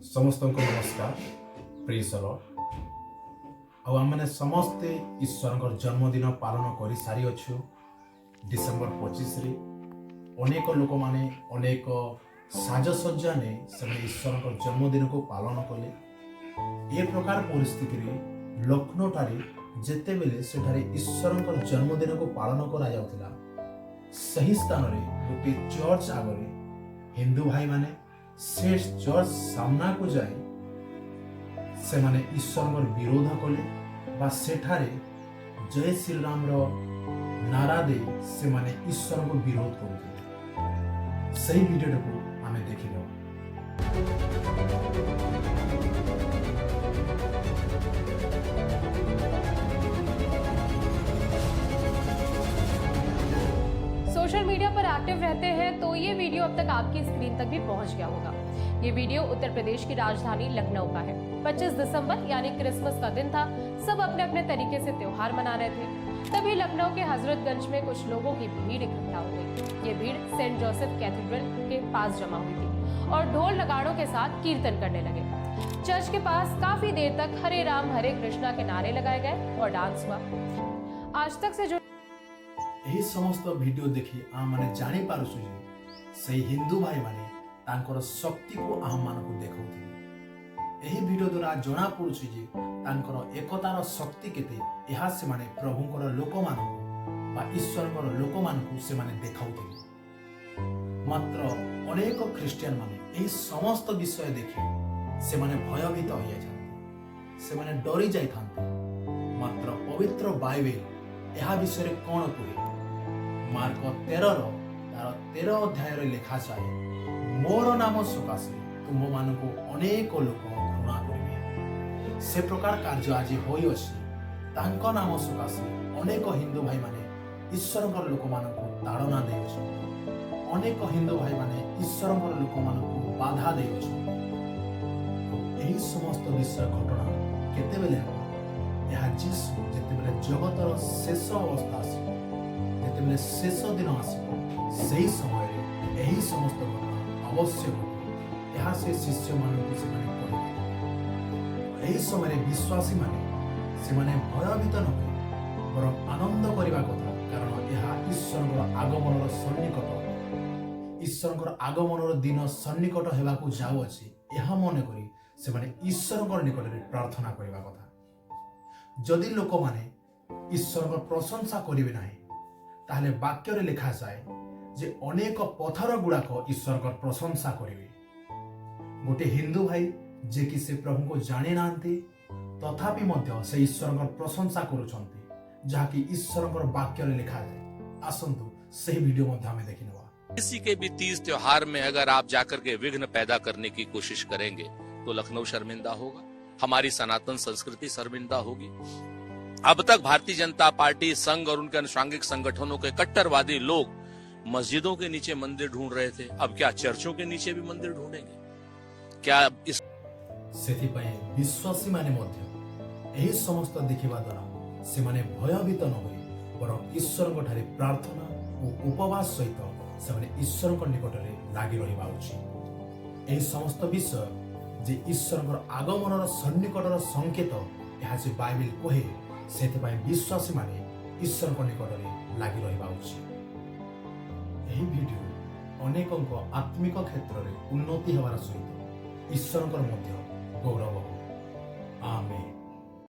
समस्त को नमस्कार प्रेज द लॉर्ड। आम समस्ते ईश्वर जन्मदिन पालन कर सारी अच्छु। डिसेम्बर 25 रे अनेक लोक माने अनेक साजसज्जा ने ईश्वर जन्मदिन को पालन कले। ए प्रकार परिस्थिति रे लखनऊ ठारे जेते बेले सेठारे ईश्वर जन्मदिन को पालन करा जाउथिला, सही स्थान रे गोटे चर्च आगरे हिंदू भाई माने से चर्च सामना को जाए से माने ईश्वर विरोध कले बा सेठारे जय श्री राम रो नारा दे से माने ईश्वर को विरोध करते। सही वीडियो को आमे देखि लो। सोशल मीडिया पर एक्टिव रहते हैं तो ये वीडियो अब तक आपकी स्क्रीन तक भी पहुंच गया होगा। ये वीडियो उत्तर प्रदेश की राजधानी लखनऊ का है। 25 दिसंबर यानी क्रिसमस का दिन था। सब अपने अपने तरीके से त्योहार मना रहे थे। तभी लखनऊ के हजरतगंज में कुछ लोगों की भीड़ इकट्ठा हो गई। ये भीड़ सेंट जोसेफ कैथेड्रल के पास जमा हुई थी और ढोल नगाड़ों के साथ कीर्तन करने लगे। चर्च के पास काफी देर तक हरे राम हरे कृष्णा के नारे लगाए गए और डांस हुआ। आज तक से जो यही समस्त वीडियो देखी आम माने जानी पारुछु जे सही हिंदू भाई माने तांकर शक्ति को आम मान को देखौथिले। एही वीडियो द्वारा जणा पड़ुछि जे तांकर एकतार शक्ति केते एहा से माने प्रभुंकर लोक मानकु बा ईश्वरकर लोक मानकु से माने देखाउथिले। मात्र अनेक ख्रिस्टियन माने एही समस्त विषय देखि से माने भयभीत होय जाथांते, से माने डरी जाइथांते। मात्र पवित्र बाइबल एहा विषय कोन कहे? मार्क 13 तार 13 अध्याय लिखा जाए, मोर नाम सकाशे तुम मानकु अनेक लोक घृणा करिवे। से प्रकार कार्य आज होई अछि। तांको नाम सकाशे अनेक हिंदू भाई माने ईश्वरकर लोक मानकु ताड़ना देउछन। अनेक हिंदू भाई माने ईश्वरकर लोक मानकु बाधा देउछन। एही समस्त विषय घटना केते बेले हो? यह जीसु जेतेबेले जगतर शेष अवस्था आसी, जेतेबेले शेष दिन आसी, सही समय रे एही समस्त घटना अवश्य घटे। यह से शिष्य मानकु से माने कहि एही समय रे विश्वासी माने से माने भयभीत न होई बरं आनंद करिवा कथा। कारण यह ईश्वरकर आगमनर सन्निकट, ईश्वरकर आगमनर दिन सन्निकट हेबाकु जाउ अछि। यह मने करी से माने ईश्वरकर निकट रे प्रार्थना करिवा कथा। जदि लोक माने ईश्वर प्रशंसा करिवे नाही ताहले वाक्य रे लिखा जाए जे अनेक पथर गुड़ाक ईश्वर प्रशंसा करिवे। गोटे हिंदू भाई जे कि से प्रभु को जाने नांती तथापि मध्य से ईश्वर प्रशंसा करूछंती, जहा कि ईश्वर वाक्य रे लिखा जाए। आसंतु सही वीडियो मध्य हमें देखिनवा। किसी के भी तीज त्योहार में अगर आप जाकर के विघ्न पैदा करने की कोशिश करेंगे तो लखनऊ शर्मिंदा होगा, हमारी सनातन संस्कृति शर्मिंदा होगी। अब तक भारतीय जनता पार्टी, संघ और उनके अनुषांगिक संगठनों के कट्टरवादी लोग मस्जिदों के नीचे मंदिर ढूंढ रहे थे। अब क्या चर्चों के नीचे भी मंदिर ढूंढेंगे? क्या इस विश्वासी माने मध्य एही समस्त देखिबा द्वारा से माने भयभीत न होई बरं ईश्वर ठारे प्रार्थना और उपवास सहित से माने ईश्वर निकट रे लागि रहिबा उचित। एही समस्त विषय जे ईश्वर आगमनर सन्निकटर संकेत यह से बाइबल कहे, सेथिपाई विश्वासी माने ईश्वर निकट रे लागि रहिबा उचित। एही वीडियो अनेकंक आत्मिक क्षेत्र रे उन्नति हेबार सहित ईश्वरकर मध्य